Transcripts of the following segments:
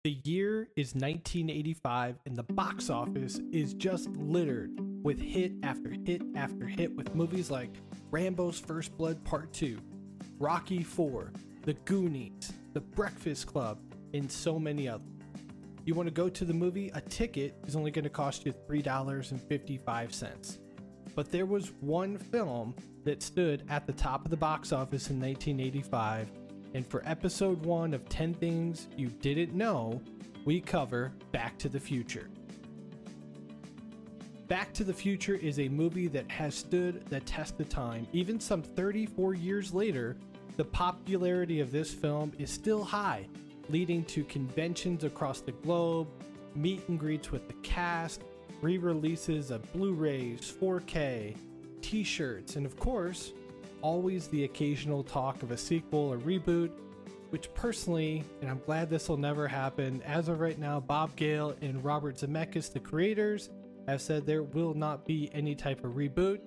The year is 1985 and the box office is just littered with hit after hit after hit with movies like Rambo's First Blood Part 2, Rocky IV, The Goonies, The Breakfast Club, and so many others. You want to go to the movie? A ticket is only going to cost you $3.55. But there was one film that stood at the top of the box office in 1985, and for episode 1 of 10 Things You Didn't Know, we cover Back to the Future. Back to the Future is a movie that has stood the test of time. Even some 34 years later, the popularity of this film is still high, leading to conventions across the globe, meet and greets with the cast, re-releases of Blu-rays, 4K, t-shirts, and of course, always the occasional talk of a sequel or reboot, which personally, and I'm glad this will never happen, as of right now, Bob Gale and Robert Zemeckis, the creators, have said there will not be any type of reboot.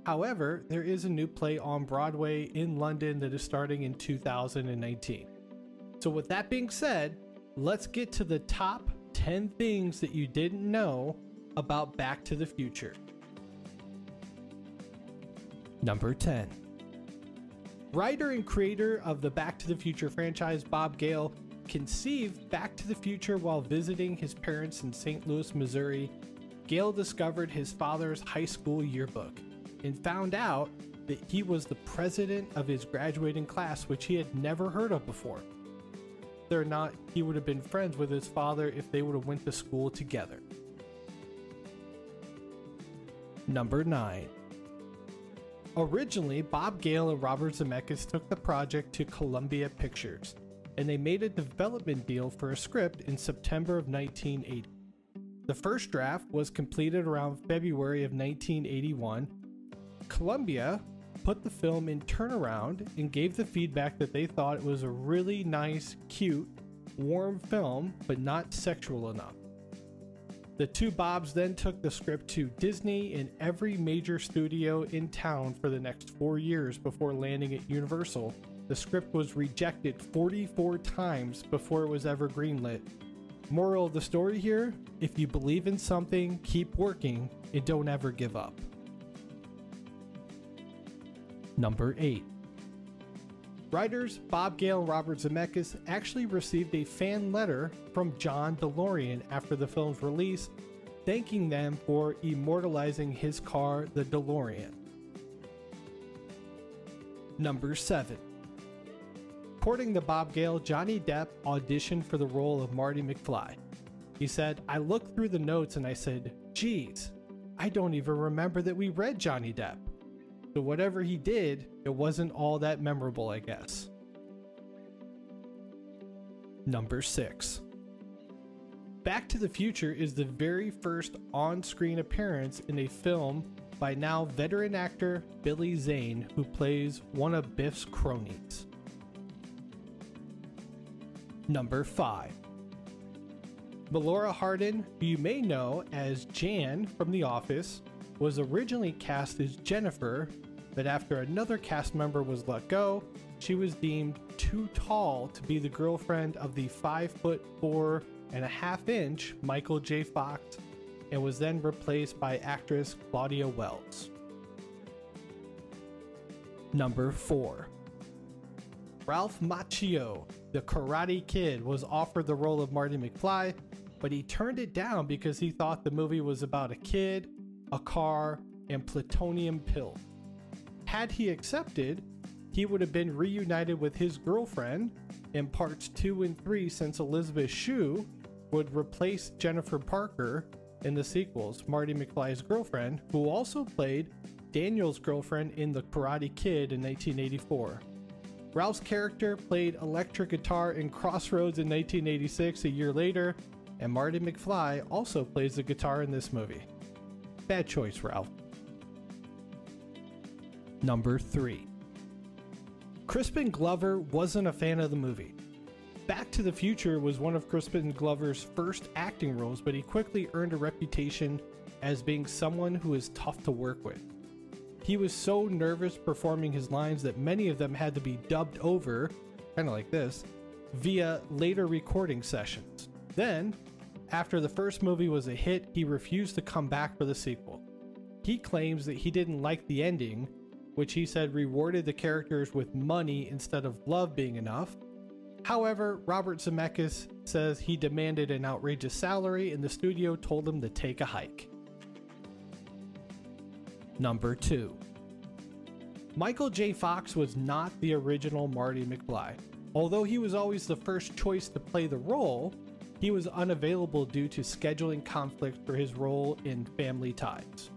However, there is a new play on Broadway in London that is starting in 2019. So with that being said, let's get to the top 10 things that you didn't know about Back to the Future. Number 10. Writer and creator of the Back to the Future franchise, Bob Gale, conceived Back to the Future while visiting his parents in St. Louis, Missouri. Gale discovered his father's high school yearbook and found out that he was the president of his graduating class, which he had never heard of before. Whether or not he would have been friends with his father if they would have went to school together. Number 9. Originally, Bob Gale and Robert Zemeckis took the project to Columbia Pictures, and they made a development deal for a script in September of 1980. The first draft was completed around February of 1981. Columbia put the film in turnaround and gave the feedback that they thought it was a really nice, cute, warm film, but not sexual enough. The two Bobs then took the script to Disney and every major studio in town for the next 4 years before landing at Universal. The script was rejected 44 times before it was ever greenlit. Moral of the story here, if you believe in something, keep working and don't ever give up. Number 8. Writers Bob Gale and Robert Zemeckis actually received a fan letter from John DeLorean after the film's release, thanking them for immortalizing his car, the DeLorean. Number 7. According to Bob Gale, Johnny Depp auditioned for the role of Marty McFly. He said, "I looked through the notes and I said, geez, I don't even remember that we read Johnny Depp. So whatever he did, it wasn't all that memorable, I guess." Number 6. Back to the Future is the very first on-screen appearance in a film by now veteran actor Billy Zane, who plays one of Biff's cronies. Number 5. Melora Hardin, who you may know as Jan from The Office, was originally cast as Jennifer, but after another cast member was let go, she was deemed too tall to be the girlfriend of the 5'4.5" Michael J. Fox, and was then replaced by actress Claudia Wells. Number 4. Ralph Macchio, the Karate Kid, was offered the role of Marty McFly, but he turned it down because he thought the movie was about a kid, a car, and plutonium pills. Had he accepted, he would have been reunited with his girlfriend in parts 2 and 3, since Elizabeth Shue would replace Jennifer Parker in the sequels, Marty McFly's girlfriend, who also played Daniel's girlfriend in The Karate Kid in 1984. Ralph's character played electric guitar in Crossroads in 1986, a year later, and Marty McFly also plays the guitar in this movie. Bad choice, Ralph. Number 3. Crispin Glover wasn't a fan of the movie. Back to the Future was one of Crispin Glover's first acting roles, but he quickly earned a reputation as being someone who is tough to work with. He was so nervous performing his lines that many of them had to be dubbed over, kind of like this, via later recording sessions. Then, after the first movie was a hit, he refused to come back for the sequel. He claims that he didn't like the ending, which he said rewarded the characters with money instead of love being enough. However, Robert Zemeckis says he demanded an outrageous salary and the studio told him to take a hike. Number 2. Michael J. Fox was not the original Marty McFly. Although he was always the first choice to play the role, he was unavailable due to scheduling conflicts for his role in Family Ties.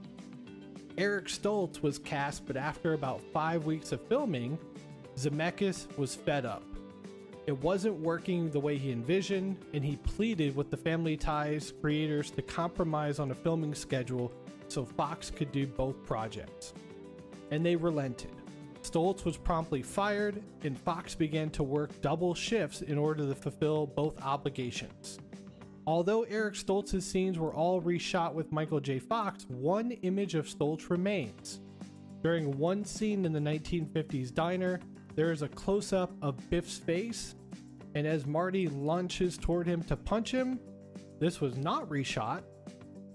Eric Stoltz was cast, but after about 5 weeks of filming, Zemeckis was fed up. It wasn't working the way he envisioned, and he pleaded with the Family Ties creators to compromise on a filming schedule so Fox could do both projects. And they relented. Stoltz was promptly fired, and Fox began to work double shifts in order to fulfill both obligations. Although Eric Stoltz's scenes were all reshot with Michael J. Fox, one image of Stoltz remains. During one scene in the 1950s diner, there is a close-up of Biff's face, and as Marty lunges toward him to punch him, this was not reshot,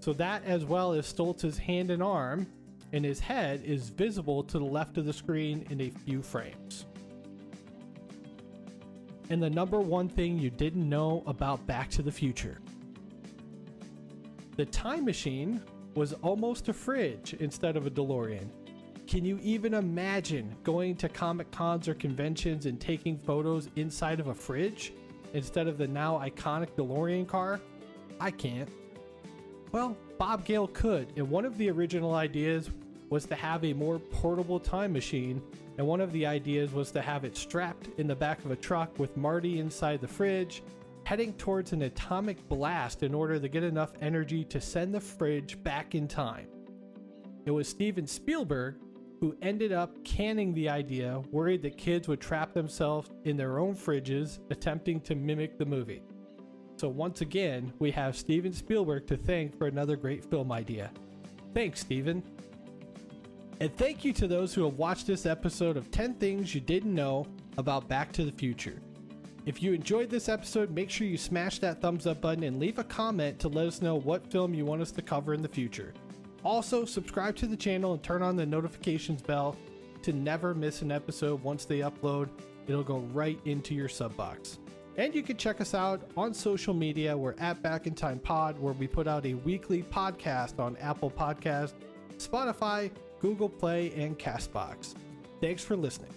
so that as well as Stoltz's hand and arm and his head is visible to the left of the screen in a few frames. And the number one thing you didn't know about Back to the Future. The time machine was almost a fridge instead of a DeLorean. Can you even imagine going to Comic Cons or conventions and taking photos inside of a fridge instead of the now iconic DeLorean car? I can't. Well, Bob Gale could, and one of the original ideas was to have a more portable time machine, and one of the ideas was to have it strapped in the back of a truck with Marty inside the fridge, heading towards an atomic blast in order to get enough energy to send the fridge back in time. It was Steven Spielberg who ended up canning the idea, worried that kids would trap themselves in their own fridges attempting to mimic the movie. So once again, we have Steven Spielberg to thank for another great film idea. Thanks, Steven. And thank you to those who have watched this episode of 10 Things You Didn't Know About Back to the Future. If you enjoyed this episode, make sure you smash that thumbs up button and leave a comment to let us know what film you want us to cover in the future. Also, subscribe to the channel and turn on the notifications bell to never miss an episode. Once they upload, it'll go right into your sub box. And you can check us out on social media. We're at Back in Time Pod, where we put out a weekly podcast on Apple Podcasts, Spotify, Google Play, and Castbox. Thanks for listening.